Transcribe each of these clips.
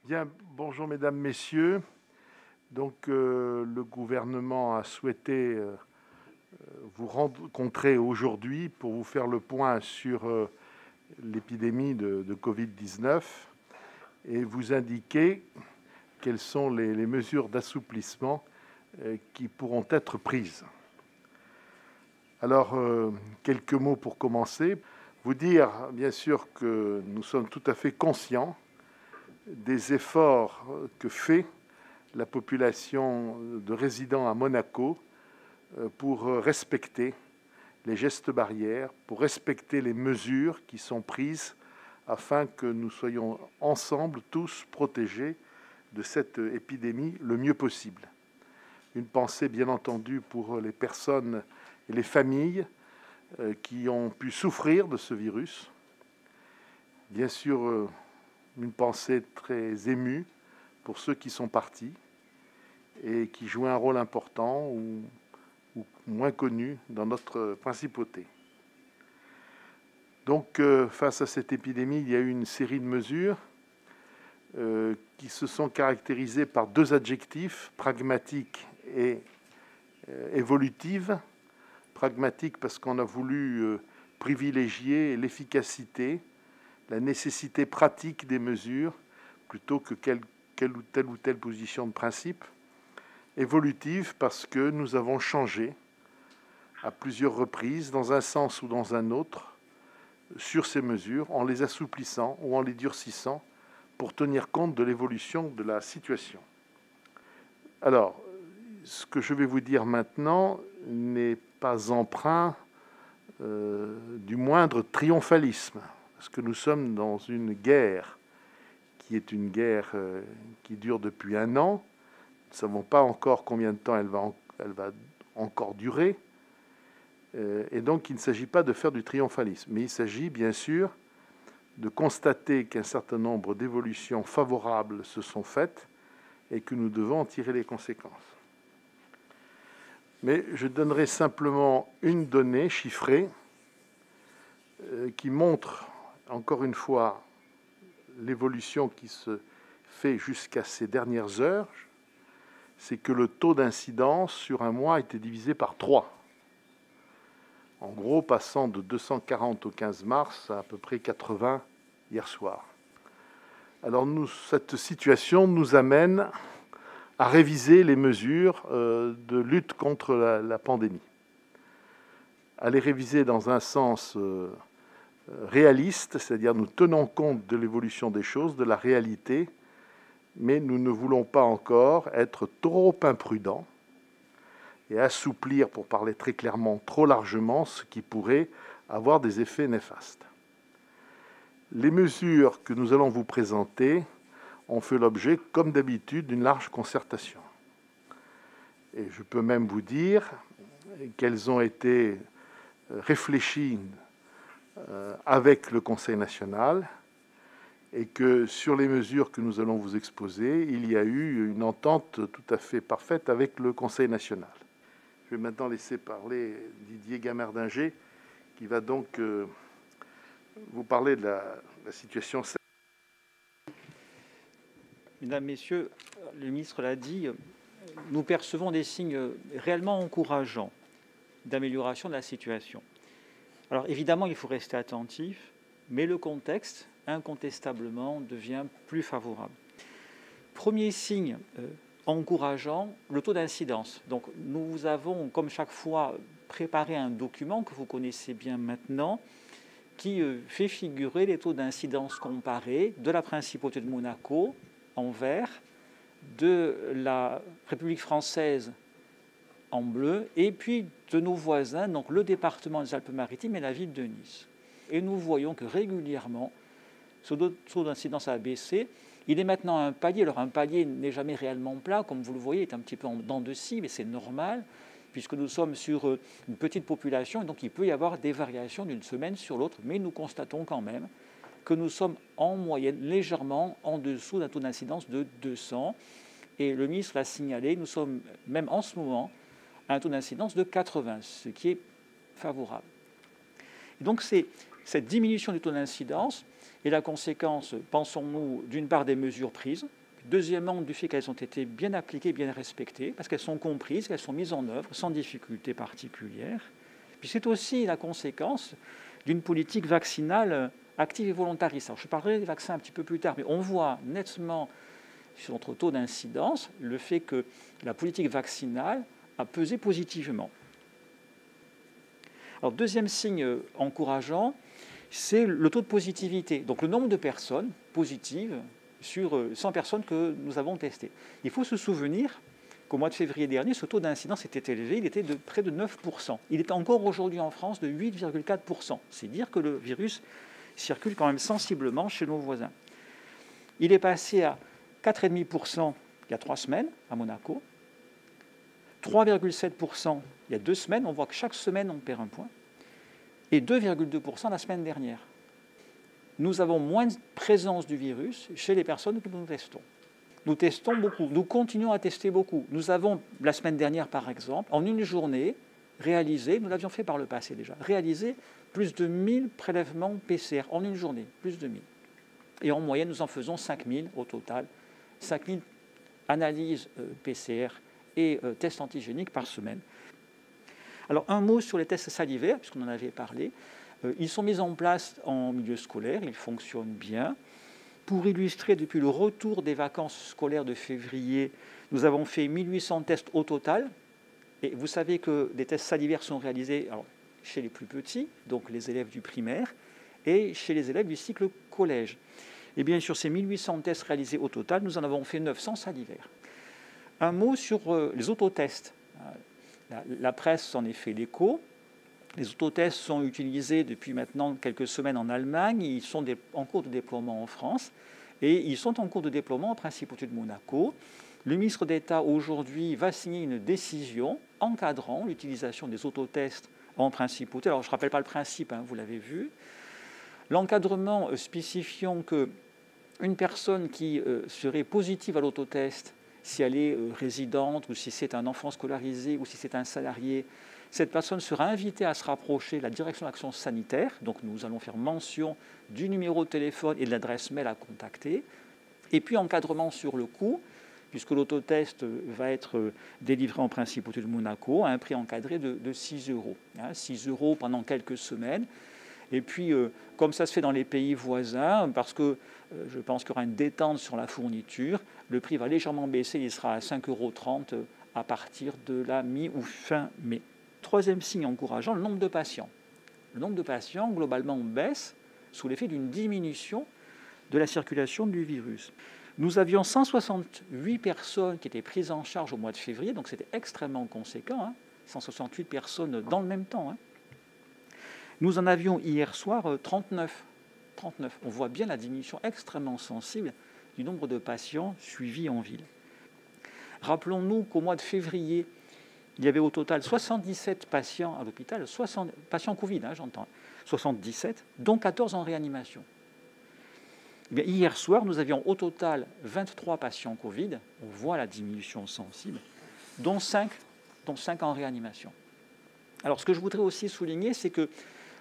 Bien, bonjour mesdames, messieurs. Donc le gouvernement a souhaité vous rencontrer aujourd'hui pour vous faire le point sur l'épidémie de Covid-19 et vous indiquer quelles sont les mesures d'assouplissement qui pourront être prises. Alors, quelques mots pour commencer. Vous dire, bien sûr, que nous sommes tout à fait conscients des efforts que fait la population de résidents à Monaco pour respecter les gestes barrières, pour respecter les mesures qui sont prises afin que nous soyons ensemble tous protégés de cette épidémie le mieux possible. Une pensée bien entendu pour les personnes et les familles qui ont pu souffrir de ce virus. Bien sûr, une pensée très émue pour ceux qui sont partis et qui jouent un rôle important ou moins connu dans notre principauté. Donc, face à cette épidémie, il y a eu une série de mesures qui se sont caractérisées par deux adjectifs, pragmatique et évolutive. Pragmatique parce qu'on a voulu privilégier l'efficacité, la nécessité pratique des mesures, plutôt que telle ou telle position de principe. Évolutive parce que nous avons changé à plusieurs reprises, dans un sens ou dans un autre, sur ces mesures, en les assouplissant ou en les durcissant, pour tenir compte de l'évolution de la situation. Alors, ce que je vais vous dire maintenant n'est pas empreint du moindre triomphalisme, parce que nous sommes dans une guerre qui est une guerre qui dure depuis 1 an. Nous ne savons pas encore combien de temps elle va encore durer. Et donc, il ne s'agit pas de faire du triomphalisme, mais il s'agit bien sûr de constater qu'un certain nombre d'évolutions favorables se sont faites et que nous devons en tirer les conséquences. Mais je donnerai simplement une donnée chiffrée qui montre, encore une fois, l'évolution qui se fait jusqu'à ces dernières heures. C'est que le taux d'incidence sur un mois a été divisé par 3. En gros, passant de 240 au 15 mars à peu près 80 hier soir. Alors cette situation nous amène à réviser les mesures de lutte contre la pandémie. À les réviser dans un sens réaliste, c'est-à-dire nous tenons compte de l'évolution des choses, de la réalité, mais nous ne voulons pas encore être trop imprudents et assouplir, pour parler très clairement, trop largement, ce qui pourrait avoir des effets néfastes. Les mesures que nous allons vous présenter ont fait l'objet, comme d'habitude, d'une large concertation. Et je peux même vous dire qu'elles ont été réfléchies avec le Conseil national et que sur les mesures que nous allons vous exposer, il y a eu une entente tout à fait parfaite avec le Conseil national. Je vais maintenant laisser parler Didier Gamerdinger, qui va donc vous parler de la situation. Mesdames, Messieurs, le ministre l'a dit, nous percevons des signes réellement encourageants d'amélioration de la situation. Alors évidemment, il faut rester attentif, mais le contexte, incontestablement, devient plus favorable. Premier signe encourageant, le taux d'incidence. Donc nous avons, comme chaque fois, préparé un document que vous connaissez bien maintenant, qui fait figurer les taux d'incidence comparés de la Principauté de Monaco en vert, de la République française en bleu, et puis de nos voisins, donc le département des Alpes-Maritimes et la ville de Nice. Et nous voyons que régulièrement, ce taux d'incidence a baissé. Il est maintenant à un palier. Alors un palier n'est jamais réellement plat, comme vous le voyez, il est un petit peu en dents de scie, mais c'est normal, puisque nous sommes sur une petite population, et donc il peut y avoir des variations d'une semaine sur l'autre, mais nous constatons quand même que nous sommes en moyenne légèrement en dessous d'un taux d'incidence de 200. Et le ministre l'a signalé, nous sommes même en ce moment à un taux d'incidence de 80, ce qui est favorable. Et donc cette diminution du taux d'incidence Et la conséquence, pensons-nous, d'une part des mesures prises, deuxièmement du fait qu'elles ont été bien appliquées, bien respectées, parce qu'elles sont comprises, qu'elles sont mises en œuvre sans difficulté particulière. Puis c'est aussi la conséquence d'une politique vaccinale active et volontariste. Alors je parlerai des vaccins un petit peu plus tard, mais on voit nettement sur notre taux d'incidence le fait que la politique vaccinale a pesé positivement. Alors deuxième signe encourageant, c'est le taux de positivité, donc le nombre de personnes positives sur 100 personnes que nous avons testées. Il faut se souvenir qu'au mois de février dernier, ce taux d'incidence était élevé, il était de près de 9%. Il est encore aujourd'hui en France de 8,4%. C'est dire que le virus circule quand même sensiblement chez nos voisins. Il est passé à 4,5% il y a 3 semaines à Monaco, 3,7% il y a 2 semaines, on voit que chaque semaine on perd un point, et 2,2% la semaine dernière. Nous avons moins de présence du virus chez les personnes que nous testons. Nous testons beaucoup, nous continuons à tester beaucoup. Nous avons, la semaine dernière par exemple, en une journée, réalisé, nous l'avions fait par le passé déjà, réalisé plus de 1000 prélèvements PCR en une journée, plus de 1000. Et en moyenne, nous en faisons 5000 au total, 5000 analyses PCR et tests antigéniques par semaine. Alors un mot sur les tests salivaires, puisqu'on en avait parlé. Ils sont mis en place en milieu scolaire, ils fonctionnent bien. Pour illustrer, depuis le retour des vacances scolaires de février, nous avons fait 1800 tests au total. Et vous savez que des tests salivaires sont réalisés chez les plus petits, donc les élèves du primaire, et chez les élèves du cycle collège. Et bien sur ces 1800 tests réalisés au total, nous en avons fait 900 salivaires. Un mot sur les autotests. La presse s'en est fait l'écho. Les autotests sont utilisés depuis maintenant quelques semaines en Allemagne. Ils sont en cours de déploiement en France. Et ils sont en cours de déploiement en Principauté de Monaco. Le ministre d'État, aujourd'hui, va signer une décision encadrant l'utilisation des autotests en Principauté. Alors, je ne rappelle pas le principe, vous l'avez vu. L'encadrement spécifiant qu'une personne qui serait positive à l'autotest, si elle est résidente ou si c'est un enfant scolarisé ou si c'est un salarié, cette personne sera invitée à se rapprocher de la direction d'action sanitaire. Donc nous allons faire mention du numéro de téléphone et de l'adresse mail à contacter. Et puis encadrement sur le coût, puisque l'autotest va être délivré en Principauté de Monaco à un prix encadré de 6 €. 6 € pendant quelques semaines. Et puis, comme ça se fait dans les pays voisins, parce que je pense qu'il y aura une détente sur la fourniture, le prix va légèrement baisser, il sera à 5,30 € à partir de la mi- ou fin mai. Troisième signe encourageant, le nombre de patients. Le nombre de patients, globalement, baisse sous l'effet d'une diminution de la circulation du virus. Nous avions 168 personnes qui étaient prises en charge au mois de février, donc c'était extrêmement conséquent, 168 personnes dans le même temps. Nous en avions hier soir 39. On voit bien la diminution extrêmement sensible du nombre de patients suivis en ville. Rappelons-nous qu'au mois de février, il y avait au total 77 patients à l'hôpital, patients Covid, j'entends, 77, dont 14 en réanimation. Bien, hier soir, nous avions au total 23 patients Covid, on voit la diminution sensible, dont 5 en réanimation. Alors, ce que je voudrais aussi souligner, c'est que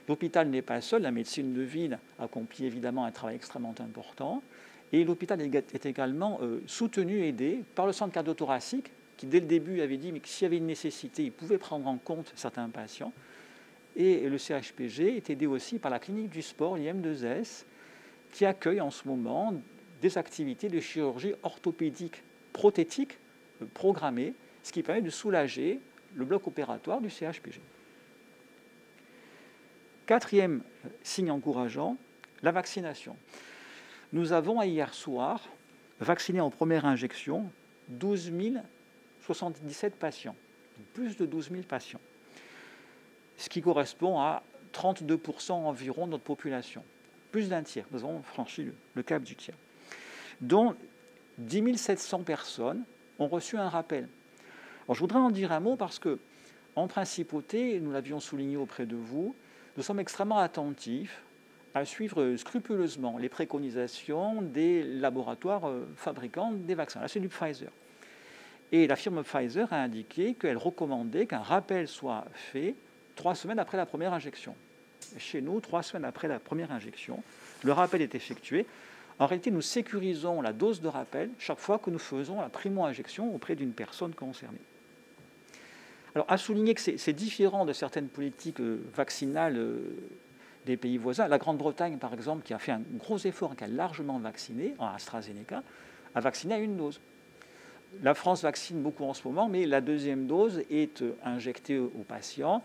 l'hôpital n'est pas seul, la médecine de ville accomplit évidemment un travail extrêmement important, et l'hôpital est également soutenu, aidé par le centre cardio-thoracique, qui dès le début avait dit que s'il y avait une nécessité, il pouvait prendre en compte certains patients, et le CHPG est aidé aussi par la clinique du sport, l'IM2S, qui accueille en ce moment des activités de chirurgie orthopédique prothétique programmées, ce qui permet de soulager le bloc opératoire du CHPG. Quatrième signe encourageant, la vaccination. Nous avons hier soir vacciné en première injection 12 077 patients, plus de 12 000 patients, ce qui correspond à 32% environ de notre population. Plus d'un tiers, nous avons franchi le cap du tiers, dont 10 700 personnes ont reçu un rappel. Alors, je voudrais en dire un mot parce que, en Principauté, nous l'avions souligné auprès de vous, nous sommes extrêmement attentifs à suivre scrupuleusement les préconisations des laboratoires fabricants des vaccins. Là, c'est du Pfizer. Et la firme Pfizer a indiqué qu'elle recommandait qu'un rappel soit fait 3 semaines après la première injection. chez nous 3 semaines après la première injection. Le rappel est effectué. En réalité, nous sécurisons la dose de rappel chaque fois que nous faisons la primo-injection auprès d'une personne concernée. Alors, à souligner que c'est différent de certaines politiques vaccinales des pays voisins. La Grande-Bretagne, par exemple, qui a fait un gros effort, qui a largement vacciné, en AstraZeneca, a vacciné à 1 dose. La France vaccine beaucoup en ce moment, mais la 2e dose est injectée aux patients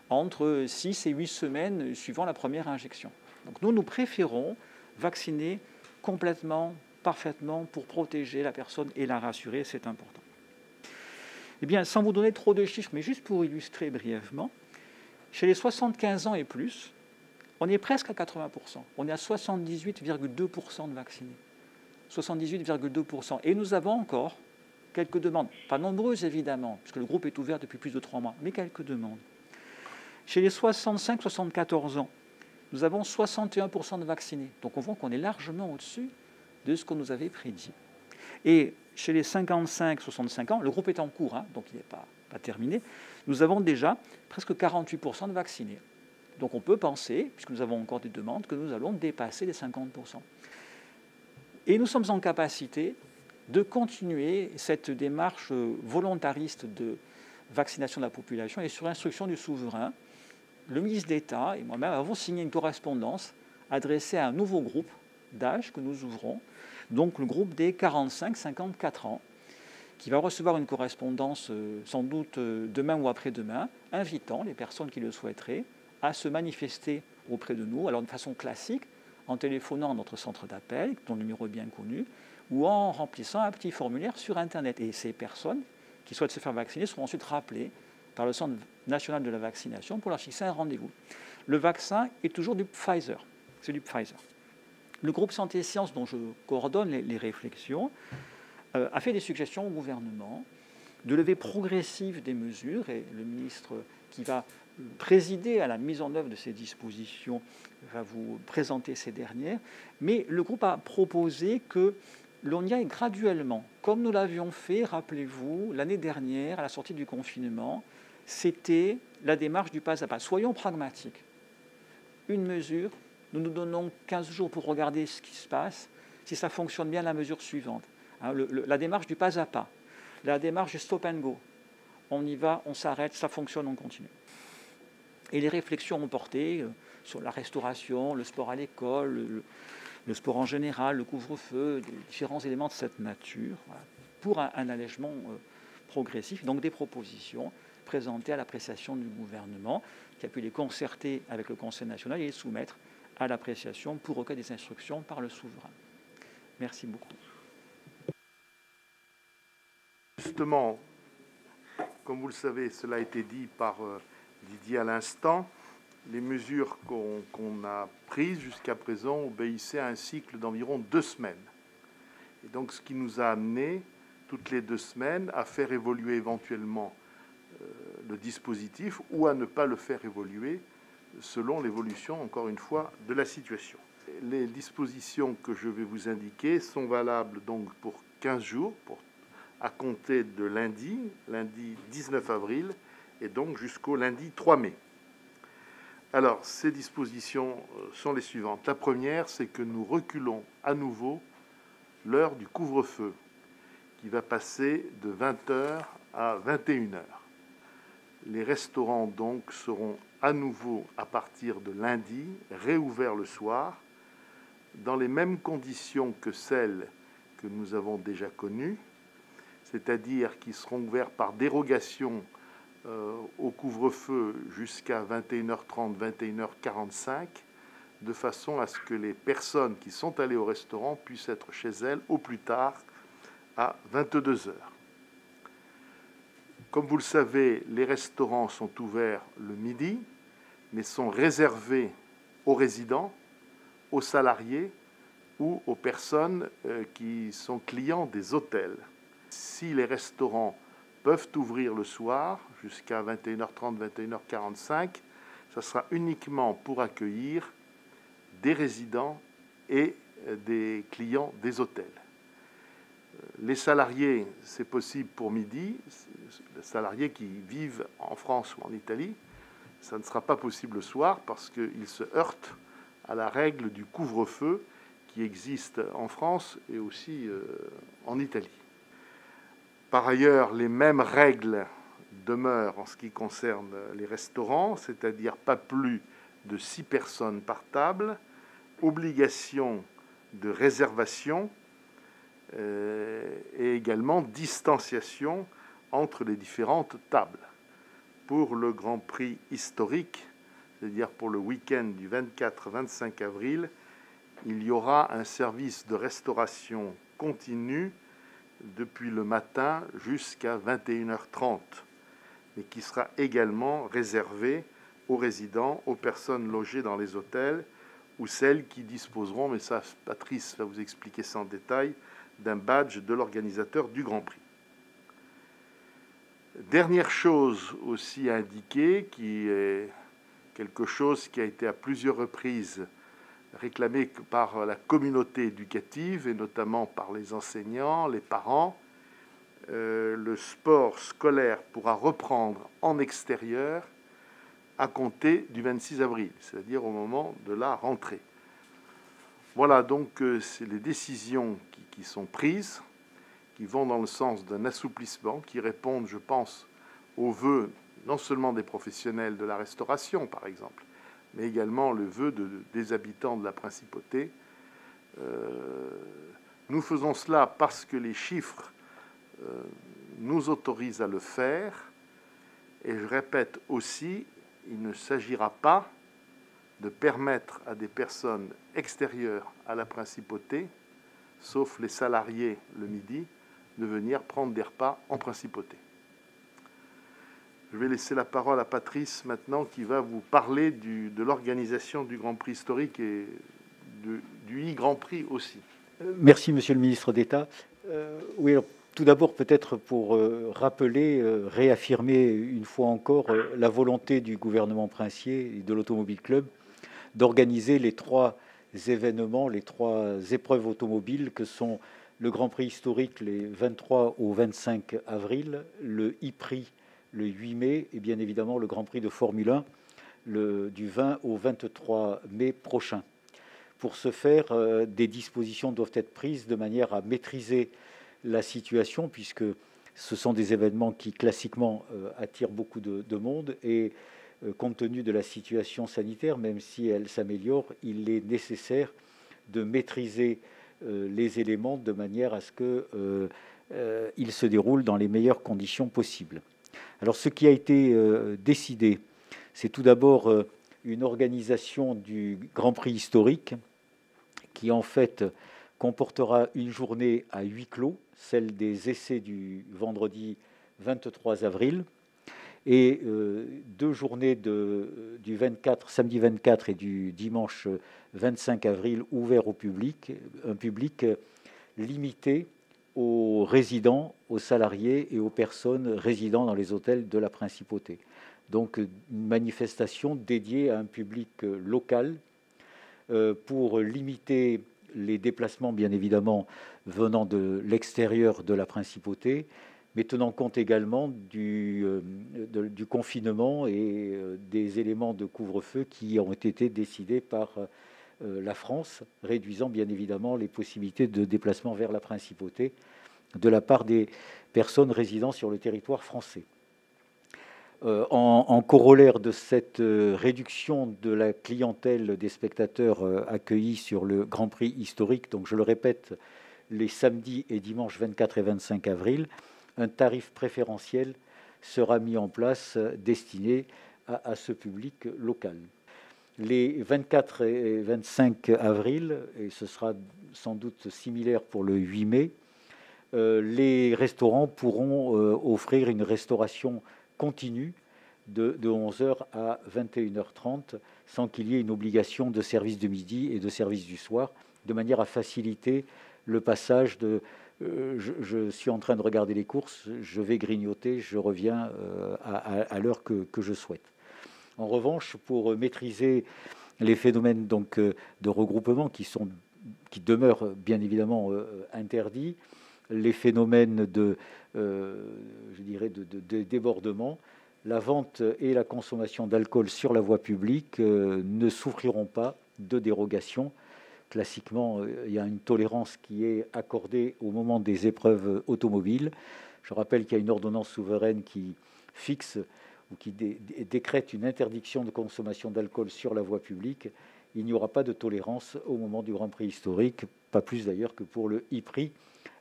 entre 6 et 8 semaines suivant la première injection. Donc nous préférons vacciner complètement, parfaitement, pour protéger la personne et la rassurer, c'est important. Eh bien, sans vous donner trop de chiffres, mais juste pour illustrer brièvement, chez les 75 ans et plus, on est presque à 80%. On est à 78,2% de vaccinés. 78,2%. Et nous avons encore quelques demandes, pas nombreuses évidemment, puisque le groupe est ouvert depuis plus de 3 mois, mais quelques demandes. Chez les 65-74 ans, nous avons 61% de vaccinés. Donc on voit qu'on est largement au-dessus de ce qu'on nous avait prédit. Et chez les 55-65 ans, le groupe est en cours, donc il n'est pas terminé, nous avons déjà presque 48% de vaccinés. Donc on peut penser, puisque nous avons encore des demandes, que nous allons dépasser les 50%. Et nous sommes en capacité de continuer cette démarche volontariste de vaccination de la population. Et sur instruction du souverain, le ministre d'État et moi-même avons signé une correspondance adressée à un nouveau groupe d'âge que nous ouvrons, donc le groupe des 45-54 ans, qui va recevoir une correspondance sans doute demain ou après-demain, invitant les personnes qui le souhaiteraient à se manifester auprès de nous, alors de façon classique, en téléphonant à notre centre d'appel, dont le numéro est bien connu, ou en remplissant un petit formulaire sur Internet. Et ces personnes qui souhaitent se faire vacciner seront ensuite rappelées par le Centre national de la vaccination pour leur fixer un rendez-vous. Le vaccin est toujours du Pfizer. C'est du Pfizer. Le groupe Santé et Sciences, dont je coordonne les réflexions, a fait des suggestions au gouvernement de levée progressive des mesures, et le ministre qui va présider à la mise en œuvre de ces dispositions va vous présenter ces dernières, mais le groupe a proposé que l'on y aille graduellement, comme nous l'avions fait, rappelez-vous, l'année dernière, à la sortie du confinement, c'était la démarche du pas à pas. Soyons pragmatiques. Une mesure, nous nous donnons 15 jours pour regarder ce qui se passe, si ça fonctionne bien, la mesure suivante. La démarche du pas à pas, la démarche du stop and go. On y va, on s'arrête, ça fonctionne, on continue. Et les réflexions ont porté sur la restauration, le sport à l'école, le sport en général, le couvre-feu, différents éléments de cette nature, voilà, pour un allègement progressif. Donc des propositions présentées à l'appréciation du gouvernement, qui a pu les concerter avec le Conseil national et les soumettre à l'appréciation pour recueil des instructions par le souverain. Merci beaucoup. Justement, comme vous le savez, cela a été dit par Didier à l'instant, les mesures qu'on a prises jusqu'à présent obéissaient à un cycle d'environ 2 semaines. Et donc ce qui nous a amené, toutes les 2 semaines, à faire évoluer éventuellement le dispositif ou à ne pas le faire évoluer selon l'évolution, encore une fois, de la situation. Les dispositions que je vais vous indiquer sont valables donc pour 15 jours, à compter de lundi 19 avril, et donc jusqu'au lundi 3 mai. Alors, ces dispositions sont les suivantes. La première, c'est que nous reculons à nouveau l'heure du couvre-feu, qui va passer de 20h à 21h. Les restaurants, donc, seront à nouveau, à partir de lundi, réouverts le soir, dans les mêmes conditions que celles que nous avons déjà connues, c'est-à-dire qu'ils seront ouverts par dérogation au couvre-feu jusqu'à 21h30, 21h45, de façon à ce que les personnes qui sont allées au restaurant puissent être chez elles au plus tard à 22h. Comme vous le savez, les restaurants sont ouverts le midi, mais sont réservés aux résidents, aux salariés ou aux personnes qui sont clients des hôtels. Si les restaurants peuvent ouvrir le soir jusqu'à 21h30, 21h45, ça sera uniquement pour accueillir des résidents et des clients des hôtels. Les salariés, c'est possible pour midi, les salariés qui vivent en France ou en Italie, ça ne sera pas possible le soir parce qu'il se heurte à la règle du couvre-feu qui existe en France et aussi en Italie. Par ailleurs, les mêmes règles demeurent en ce qui concerne les restaurants, c'est-à-dire pas plus de 6 personnes par table, obligation de réservation et également distanciation entre les différentes tables. Pour le Grand Prix historique, c'est-à-dire pour le week-end du 24-25 avril, il y aura un service de restauration continu depuis le matin jusqu'à 21h30, mais qui sera également réservé aux résidents, aux personnes logées dans les hôtels ou celles qui disposeront, mais ça Patrice va vous expliquer ça en détail, d'un badge de l'organisateur du Grand Prix. Dernière chose aussi à indiquer, qui est quelque chose qui a été à plusieurs reprises réclamé par la communauté éducative et notamment par les enseignants, les parents, le sport scolaire pourra reprendre en extérieur à compter du 26 avril, c'est-à-dire au moment de la rentrée. Voilà donc c'est les décisions qui sont prises, qui vont dans le sens d'un assouplissement, qui répondent, je pense, aux vœux non seulement des professionnels de la restauration, par exemple, mais également le vœu des habitants de la principauté. Nous faisons cela parce que les chiffres nous autorisent à le faire. Et je répète aussi, il ne s'agira pas de permettre à des personnes extérieures à la principauté, sauf les salariés le midi, de venir prendre des repas en principauté. Je vais laisser la parole à Patrice maintenant qui va vous parler de l'organisation du Grand Prix historique et du e-Grand Prix aussi. Merci, Monsieur le ministre d'État. Oui, alors, tout d'abord, peut-être pour rappeler, réaffirmer une fois encore la volonté du gouvernement princier et de l'Automobile Club d'organiser les 3 événements, les 3 épreuves automobiles que sont le Grand Prix historique les 23 au 25 avril, le e-Prix le 8 mai et bien évidemment le Grand Prix de Formule 1 du 20 au 23 mai prochain. Pour ce faire, des dispositions doivent être prises de manière à maîtriser la situation, puisque ce sont des événements qui classiquement attirent beaucoup de monde et compte tenu de la situation sanitaire, même si elle s'améliore, il est nécessaire de maîtriser les éléments de manière à ce qu'ils se déroulent dans les meilleures conditions possibles. Alors ce qui a été décidé, c'est tout d'abord une organisation du Grand Prix historique qui en fait comportera une journée à huis clos, celle des essais du vendredi 23 avril, et 2 journées du samedi 24 et du dimanche 25 avril ouverts au public, un public limité aux résidents, aux salariés et aux personnes résidant dans les hôtels de la principauté. Donc une manifestation dédiée à un public local pour limiter les déplacements, bien évidemment, venant de l'extérieur de la principauté, mais tenant compte également du confinement et des éléments de couvre-feu qui ont été décidés par la France, réduisant bien évidemment les possibilités de déplacement vers la principauté de la part des personnes résidant sur le territoire français. En corollaire de cette réduction de la clientèle des spectateurs accueillis sur le Grand Prix historique, donc je le répète, les samedis et dimanches 24 et 25 avril, un tarif préférentiel sera mis en place destiné à ce public local. Les 24 et 25 avril, et ce sera sans doute similaire pour le 8 mai, les restaurants pourront offrir une restauration continue de 11h à 21h30 sans qu'il y ait une obligation de service de midi et de service du soir, de manière à faciliter le passage de je suis en train de regarder les courses, je vais grignoter, je reviens à l'heure que je souhaite. En revanche, pour maîtriser les phénomènes donc, de regroupement qui demeurent bien évidemment interdits, les phénomènes de débordement, la vente et la consommation d'alcool sur la voie publique ne souffriront pas de dérogation. Classiquement, il y a une tolérance qui est accordée au moment des épreuves automobiles. Je rappelle qu'il y a une ordonnance souveraine qui fixe ou qui décrète une interdiction de consommation d'alcool sur la voie publique. Il n'y aura pas de tolérance au moment du Grand Prix historique, pas plus d'ailleurs que pour le e-prix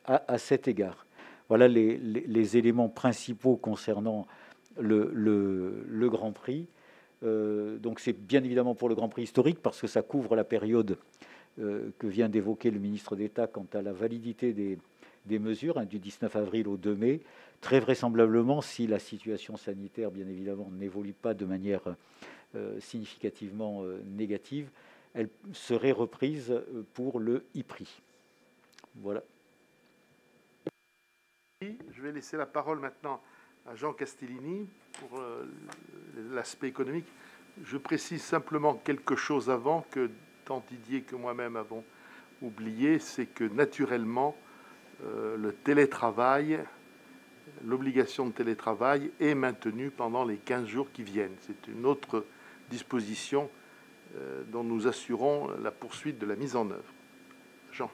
à cet égard. Voilà les éléments principaux concernant le Grand Prix. Donc c'est bien évidemment pour le Grand Prix historique parce que ça couvre la période que vient d'évoquer le ministre d'État quant à la validité des mesures, du 19 avril au 2 mai. Très vraisemblablement, si la situation sanitaire, bien évidemment, n'évolue pas de manière significativement négative, elle serait reprise pour le e-prix. Voilà. Je vais laisser la parole maintenant à Jean Castellini pour l'aspect économique. Je précise simplement quelque chose avant que tant Didier que moi-même avons oublié, c'est que naturellement, le télétravail, l'obligation de télétravail est maintenue pendant les 15 jours qui viennent. C'est une autre disposition dont nous assurons la poursuite de la mise en œuvre. Jean.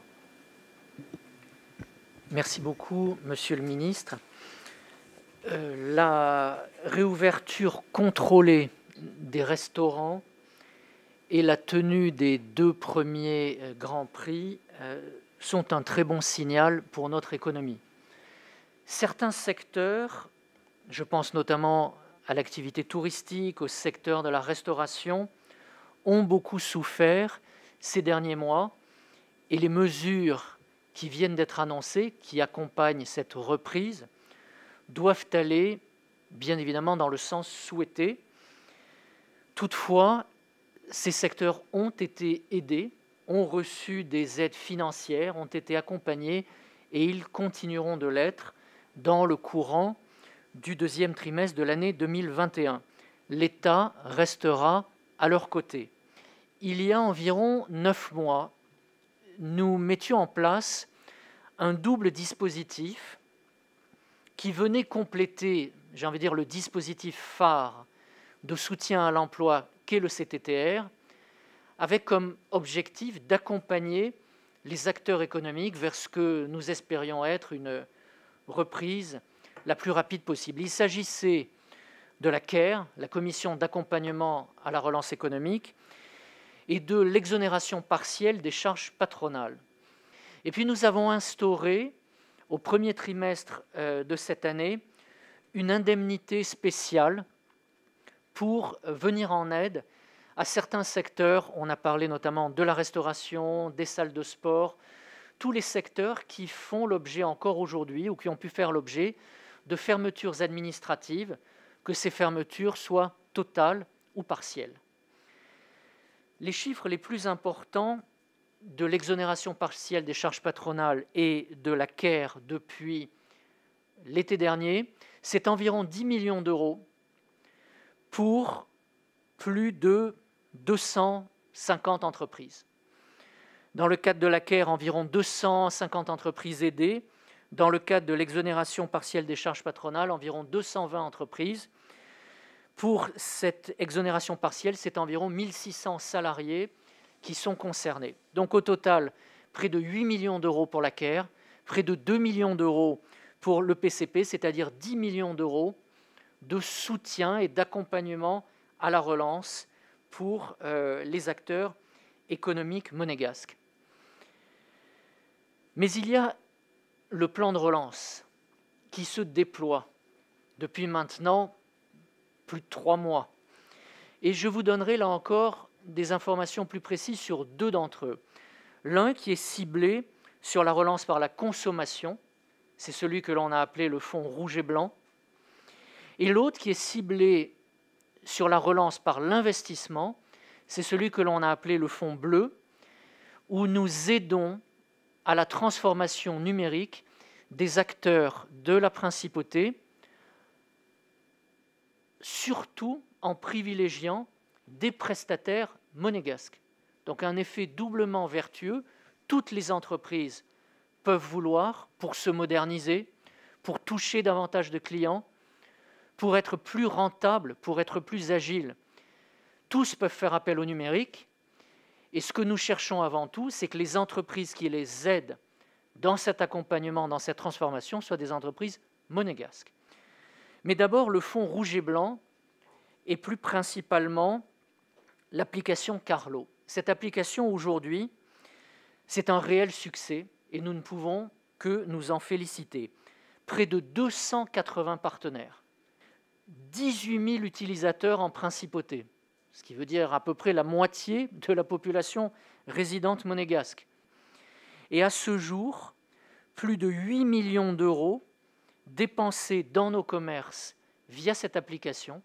Merci beaucoup, Monsieur le Ministre. La réouverture contrôlée des restaurants et la tenue des 2 premiers Grands Prix sont un très bon signal pour notre économie. Certains secteurs, je pense notamment à l'activité touristique, au secteur de la restauration, ont beaucoup souffert ces derniers mois et les mesures qui viennent d'être annoncées, qui accompagnent cette reprise, doivent aller bien évidemment dans le sens souhaité. Toutefois, ces secteurs ont été aidés, ont reçu des aides financières, ont été accompagnés et ils continueront de l'être dans le courant du 2e trimestre de l'année 2021. L'État restera à leur côté. Il y a environ 9 mois, nous mettions en place un double dispositif qui venait compléter, j'ai envie de dire, le dispositif phare de soutien à l'emploi qu'est le CTTR, avec comme objectif d'accompagner les acteurs économiques vers ce que nous espérions être une reprise la plus rapide possible. Il s'agissait de la CARE, la Commission d'accompagnement à la relance économique, et de l'exonération partielle des charges patronales. Et puis nous avons instauré, au premier trimestre de cette année, une indemnité spéciale pour venir en aide à certains secteurs. On a parlé notamment de la restauration, des salles de sport, tous les secteurs qui font l'objet encore aujourd'hui ou qui ont pu faire l'objet de fermetures administratives, que ces fermetures soient totales ou partielles. Les chiffres les plus importants de l'exonération partielle des charges patronales et de la CARE depuis l'été dernier, c'est environ 10 millions d'euros pour plus de 250 entreprises. Dans le cadre de la CARE, environ 250 entreprises aidées. Dans le cadre de l'exonération partielle des charges patronales, environ 220 entreprises. Pour cette exonération partielle, c'est environ 1600 salariés qui sont concernés. Donc au total, près de 8 millions d'euros pour la CARE, près de 2 millions d'euros pour le PCP, c'est-à-dire 10 millions d'euros de soutien et d'accompagnement à la relance pour les acteurs économiques monégasques. Mais il y a le plan de relance qui se déploie depuis maintenant plus de 3 mois. Et je vous donnerai là encore des informations plus précises sur 2 d'entre eux. L'un qui est ciblé sur la relance par la consommation, c'est celui que l'on a appelé le fonds rouge et blanc, et l'autre qui est ciblé sur la relance par l'investissement, c'est celui que l'on a appelé le fonds bleu, où nous aidons à la transformation numérique des acteurs de la principauté, surtout en privilégiant des prestataires monégasques. Donc un effet doublement vertueux, toutes les entreprises peuvent vouloir, pour se moderniser, pour toucher davantage de clients, pour être plus rentables, pour être plus agiles. Tous peuvent faire appel au numérique. Et ce que nous cherchons avant tout, c'est que les entreprises qui les aident dans cet accompagnement, dans cette transformation, soient des entreprises monégasques. Mais d'abord, le fonds rouge et blanc, et plus principalement l'application Carlo. Cette application, aujourd'hui, c'est un réel succès et nous ne pouvons que nous en féliciter. Près de 280 partenaires, 18 000 utilisateurs en principauté, ce qui veut dire à peu près la moitié de la population résidente monégasque. Et à ce jour, plus de 8 millions d'euros dépensés dans nos commerces via cette application,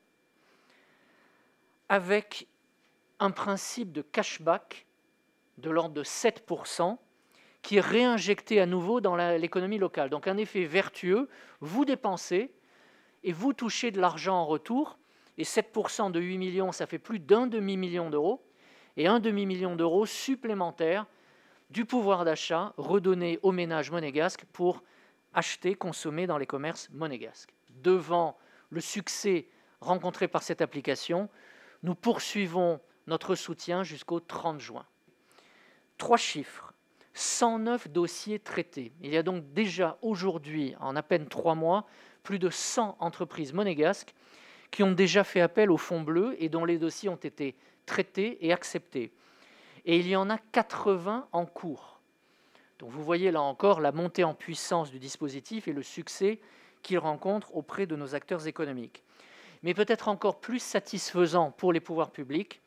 avec un principe de cashback de l'ordre de 7%, qui est réinjecté à nouveau dans l'économie locale. Donc un effet vertueux, vous dépensez et vous touchez de l'argent en retour, et 7% de 8 millions, ça fait plus d'un demi-million d'euros, et un demi-million d'euros supplémentaires du pouvoir d'achat redonné aux ménages monégasques pour acheter, consommer dans les commerces monégasques. Devant le succès rencontré par cette application, nous poursuivons notre soutien jusqu'au 30 juin. 3 chiffres, 109 dossiers traités. Il y a donc déjà aujourd'hui, en à peine 3 mois, plus de 100 entreprises monégasques qui ont déjà fait appel au fonds bleu et dont les dossiers ont été traités et acceptés. Et il y en a 80 en cours. Donc vous voyez là encore la montée en puissance du dispositif et le succès qu'il rencontre auprès de nos acteurs économiques. Mais peut-être encore plus satisfaisant pour les pouvoirs publics,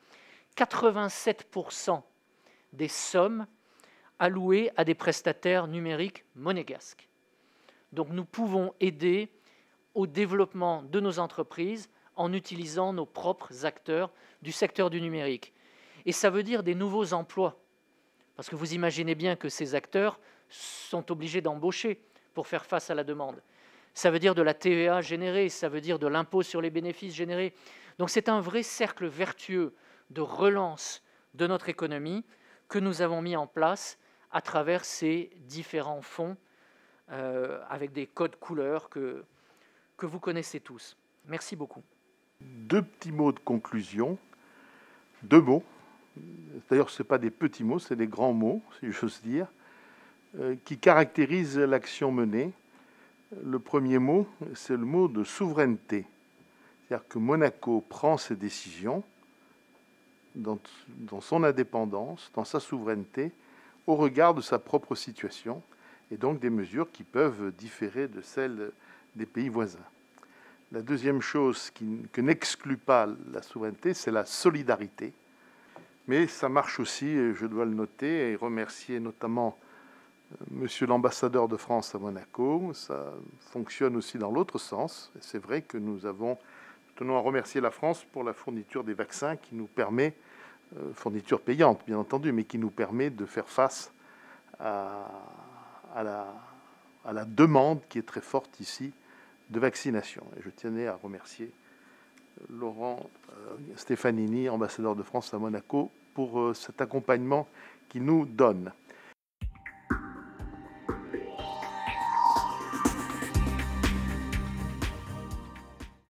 87% des sommes allouées à des prestataires numériques monégasques. Donc nous pouvons aider au développement de nos entreprises en utilisant nos propres acteurs du secteur du numérique. Et ça veut dire des nouveaux emplois, parce que vous imaginez bien que ces acteurs sont obligés d'embaucher pour faire face à la demande. Ça veut dire de la TVA générée, ça veut dire de l'impôt sur les bénéfices générés. Donc c'est un vrai cercle vertueux de relance de notre économie que nous avons mis en place à travers ces différents fonds avec des codes couleurs que vous connaissez tous. Merci beaucoup. 2 petits mots de conclusion, 2 mots. D'ailleurs, ce n'est pas des petits mots, c'est des grands mots, si j'ose dire, qui caractérisent l'action menée. Le premier mot, c'est le mot de souveraineté. C'est-à-dire que Monaco prend ses décisions dans son indépendance, dans sa souveraineté, au regard de sa propre situation, et donc des mesures qui peuvent différer de celles des pays voisins. La deuxième chose que n'exclut pas la souveraineté, c'est la solidarité. Mais ça marche aussi, et je dois le noter, et remercier notamment Monsieur l'ambassadeur de France à Monaco. Ça fonctionne aussi dans l'autre sens. C'est vrai que nous tenons à remercier la France pour la fourniture des vaccins qui nous permet, fourniture payante bien entendu, mais qui nous permet de faire face à la demande qui est très forte ici de vaccination. Et je tenais à remercier Laurent Stefanini, ambassadeur de France à Monaco, pour cet accompagnement qu'il nous donne.